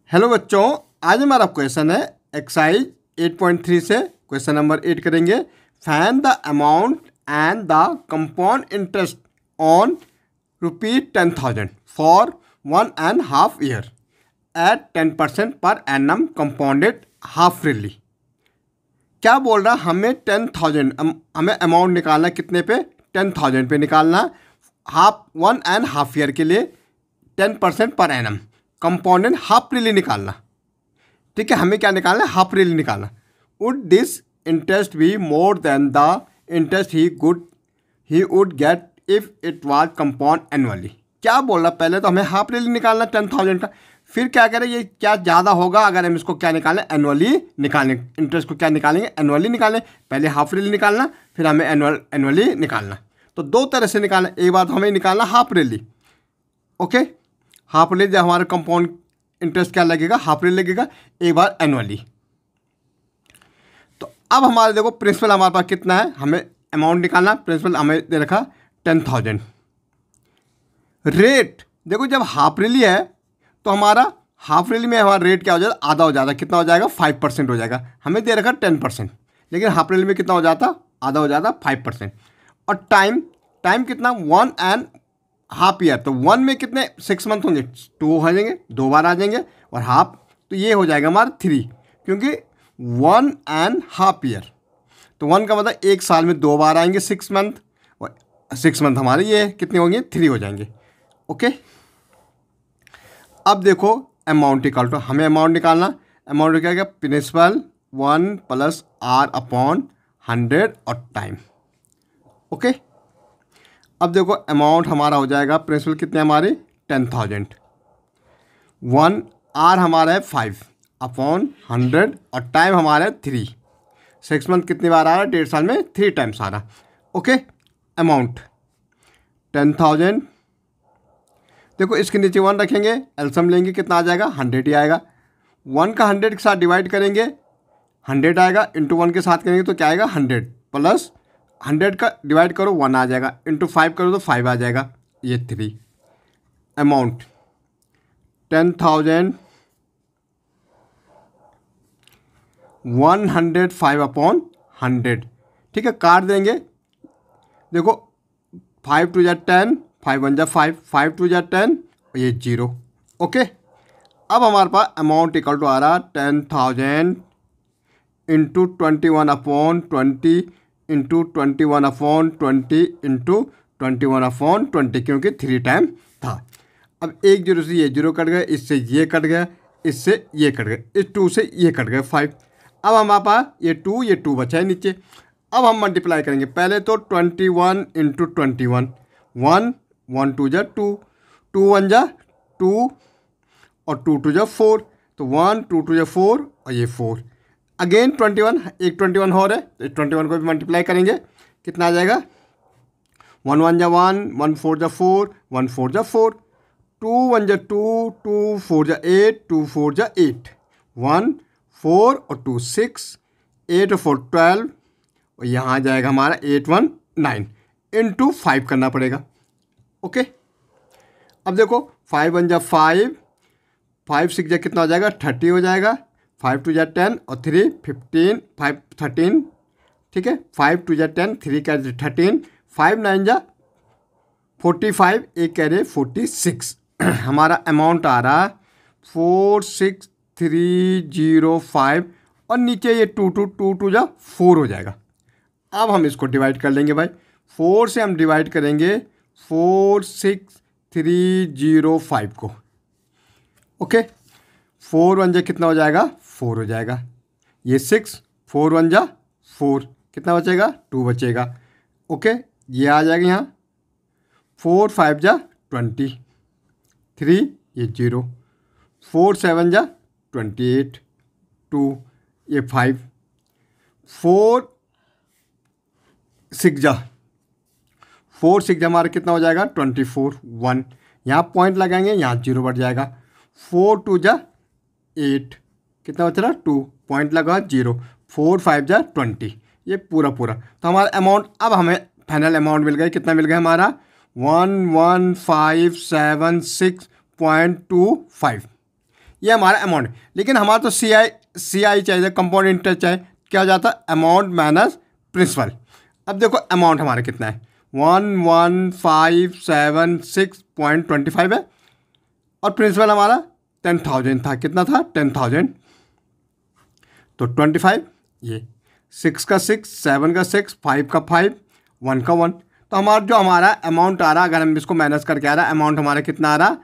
Hello बच्चों, आज हमारा क्वेश्चन है एक्सरसाइज 8.3 से क्वेश्चन नंबर 8 करेंगे। Find the amount and the compound interest on ₹10,000 for 1.5 year at 10% per annum compounded half yearly. क्या बोल रहा, हमें 10,000 हमें अमाउंट निकालना, कितने पे? 10,000 पे निकालना, 1.5 ईयर के लिए 10% per annum compounded half yearly निकालना। ठीक है, हमें क्या निकालना है? हाफ ईयरली निकालना। Would this interest be more than the interest he would get if it was compound annually. क्या बोल रहा, पहले तो हमें हाफ ईयरली निकालना 10,000 का, फिर क्या करें, ये क्या ज़्यादा होगा अगर हम इसको क्या निकालें? एनुअली निकालें। इंटरेस्ट को क्या निकालेंगे? एनुअली निकालें। पहले हाफ ईयरली निकालना, फिर हमें एनुअली निकालना। तो दो तरह से निकालना। एक बार हमें निकालना half yearly, okay, half yearly जब हमारा कंपाउंड इंटरेस्ट क्या लगेगा? हाफ ईयरली लगेगा। एक बार एनुअली। तो अब हमारे देखो प्रिंसिपल हमारे पास कितना है, हमें अमाउंट निकालना। प्रिंसिपल हमें दे रखा 10,000। रेट देखो, जब हाफ ईयरली है तो हमारा हाफ ईयरली में हमारा रेट क्या हो जाएगा? आधा हो जाएगा। कितना हो जाएगा? 5% हो जाएगा। हमें दे रखा 10%, लेकिन हाफ ईयरली में कितना हो जाता? आधा हो जाता, 5%। और टाइम कितना? 1.5 ईयर। तो 1 में कितने 6 मंथ होंगे? 2 हो जाएंगे, 2 बार आ जाएंगे, और हाफ तो ये हो जाएगा हमारा 3, क्योंकि 1.5 ईयर। तो 1 का मतलब 1 साल में 2 बार आएंगे 6 मंथ, और 6 मंथ हमारे ये कितने होंगे? 3 हो जाएंगे। ओके, अब देखो अमाउंट इक्वल टू, हमें अमाउंट निकालना। अमाउंट क्या? प्रिंसिपल 1 + R/100 और टाइम। ओके, अब देखो अमाउंट हमारा हो जाएगा, प्रिंसिपल कितने हमारे? 10,000। 1 R हमारा है 5/100 और टाइम हमारा है 3। 6 मंथ कितनी बार आ रहा है? 1.5 साल में 3 टाइम्स आ रहा। Okay, amount 10,000। देखो इसके नीचे 1 रखेंगे, एलसीएम लेंगे, कितना आ जाएगा? 100 ही आएगा। 1 का 100 के साथ डिवाइड करेंगे, 100 आएगा। इंटू 1 के साथ करेंगे तो क्या आएगा? 100 प्लस 100 का डिवाइड करो 1 आ जाएगा, इंटू 5 करो तो 5 आ जाएगा, ये 3। अमाउंट 10,000 105/100। ठीक है, काट देंगे। देखो 5 2 10, 5 1 5, 5 2 10, और ये 0। ओके, अब हमारे पास अमाउंट इक्वल टू आ रहा 10,000 इंटू 21/20 इंटू 21/20 इंटू 21/20, क्योंकि 3 टाइम था। अब एक 0 से ये 0 कट गए, इससे ये कट गया, इससे ये कट गए, इस 2 से ये कट गए 5। अब हमारे पास ये 2 बचा है नीचे। अब हम मल्टीप्लाई करेंगे। पहले तो 21 इंटू 21, 1 1 2 जा 2, 2 1 जा 2, और 2 2 जा 4, तो 1 2 2 जा 4, और ये 4। अगेन 21, एक 21 हो रहा है, तो 21 को भी मल्टीप्लाई करेंगे, कितना आ जाएगा? 1 1 जा 1, 1 4 जा 4, 1 4 जा 4, 2 1 जा 2, 2 4 जा 8, 2 4 जा 8, 1 4 और 2 6, 8 और 4 12, और यहाँ आ जाएगा हमारा 8 1 9, इंटू 5 करना पड़ेगा। ओके, अब देखो 5 1 जा 5, 5 6 जा कितना हो जाएगा? 30 हो जाएगा। 5 2 जा 10 और 3 15, 5 13। ठीक है, 5 2 जा 10, 3 कैरी 13, 5 9 जा 45, एक कैरी 46। हमारा अमाउंट आ रहा 46305, और नीचे ये 2 2 2 2 जा 4 हो जाएगा। अब हम इसको डिवाइड कर लेंगे भाई, 4 से हम डिवाइड करेंगे 46305 को। ओके, 4 1 जा कितना हो जाएगा? 4 हो जाएगा। ये 6, 4 1 जा 4, कितना बचेगा? 2 बचेगा। ओके, ये आ जाएगा यहाँ 4 5 जा 20, 3 ये 0, 4 7 जा 28, 2 ये 5, 4 6 जा हमारा कितना हो जाएगा? 24, 1, यहाँ पॉइंट लगाएंगे, यहाँ 0 बढ़ जाएगा। 4 2 जा 8, कितना बच रहा? 2, पॉइंट लगा 0, 4 5 जा 20, ये पूरा। तो हमारा अमाउंट, अब हमें फाइनल अमाउंट मिल गया, कितना मिल गया हमारा? 11,576.25। ये हमारा अमाउंट। लेकिन हमारा तो सी आई चाहिए, कंपाउंड इंटरेस्ट चाहिए, क्या हो जाता है अमाउंट माइनस प्रिंसिपल। अब देखो अमाउंट हमारा कितना है 11,576.25 है और प्रिंसिपल हमारा 10,000 था। कितना था 10,000। तो 25 ये 6 का 6, 7 का 6, 5 का 5, 1 का 1। तो हमारा अमाउंट आ रहा, अगर हम इसको माइनस करके आ रहा अमाउंट हमारा कितना आ रहा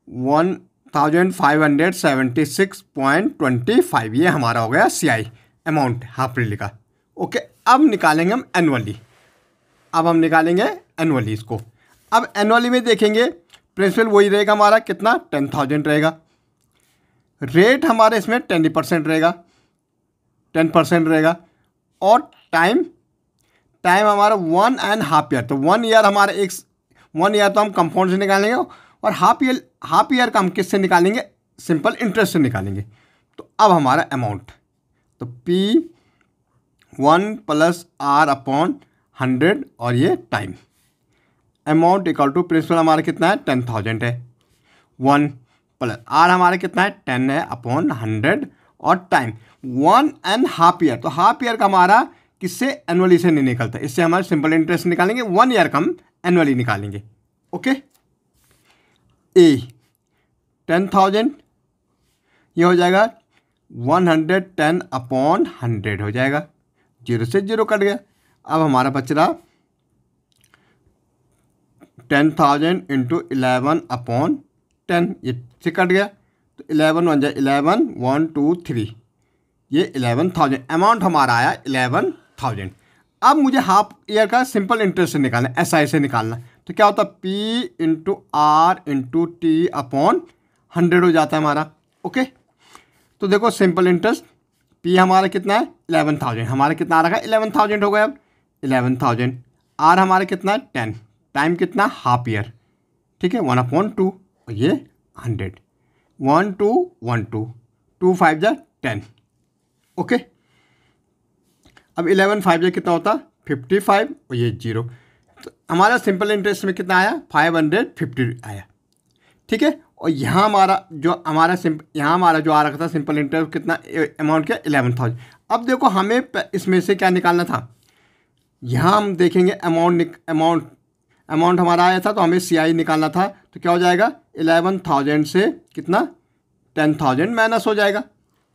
1,576.25। ये हमारा हो गया CI अमाउंट हाफ ईयरली का। ओके, अब निकालेंगे हम एनुअली। इसको। अब एनुअली में देखेंगे प्रिंसिपल वही रहेगा हमारा कितना 10,000 रहेगा। रेट हमारे इसमें 10% रहेगा, 10% रहेगा। और टाइम हमारा 1.5 ईयर। तो 1 ईयर हमारा 1 ईयर तो हम कंपाउंड से निकालेंगे और हाफ ईयर का हम किससे निकालेंगे सिंपल इंटरेस्ट से निकालेंगे। तो अब हमारा अमाउंट तो P1 + R/100 और ये time amount equal to principal हमारा कितना है 10,000 है, 1 + R हमारा कितना है 10 है अपॉन 100 और टाइम 1.5 ईयर। तो हाफ ईयर का हमारा किससे एनुअली से नहीं निकलता, इससे हमारे सिंपल इंटरेस्ट निकालेंगे। 1 ईयर का हम एनुअली निकालेंगे। ओके, ए 10,000 ये हो जाएगा 110/100 हो जाएगा, 0 से 0 कट गया। अब हमारा बच रहा 10,000 × 11/10, ये से कट गया। तो 11 1 जाए 11, 1 2 3, ये 11,000 अमाउंट हमारा आया 11,000। अब मुझे हाफ ईयर का सिंपल इंटरेस्ट से निकालना, SI से निकालना। तो क्या होता है P × R × T/100 हो जाता है हमारा। ओके, तो देखो सिंपल इंटरेस्ट P हमारा कितना है 11,000, हमारा कितना आ रहा है 11,000 हो गया। अब 11,000 R हमारा कितना है 10, टाइम कितना हाफ ईयर, ठीक है 1/2 और ये 100, 1 2 1 2 2 5 जा 10। ओके, अब 11 5 जा कितना होता 55 और ये 0। तो हमारा सिंपल इंटरेस्ट में कितना आया 550 आया, ठीक है। और यहाँ हमारा जो आ रखा था सिंपल इंटरेस्ट कितना अमाउंट क्या 11,000। अब देखो हमें इसमें से क्या निकालना था, यहाँ हम देखेंगे अमाउंट हमारा आया था तो हमें CI निकालना था। तो क्या हो जाएगा 11,000 से कितना 10,000 माइनस हो जाएगा।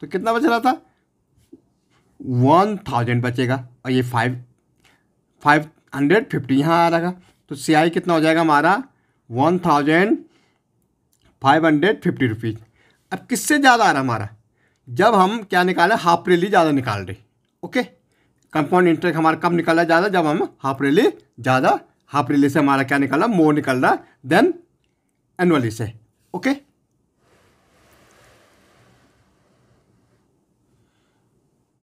तो कितना बच रहा था 1,000 बचेगा और ये 550 यहाँ आ रहा। तो CI कितना हो जाएगा हमारा 1,550 रुपीज़। अब किससे ज़्यादा आ रहा हमारा, जब हम क्या निकाले हाफ ईयरली ज़्यादा निकाल रहे। ओके, कंपाउंड इंटरेस्ट हमारा कब निकाला ज़्यादा, जब हम हाफ ईयरली से हमारा क्या निकाला मोर निकल रहा देन एनुअली से। ओके।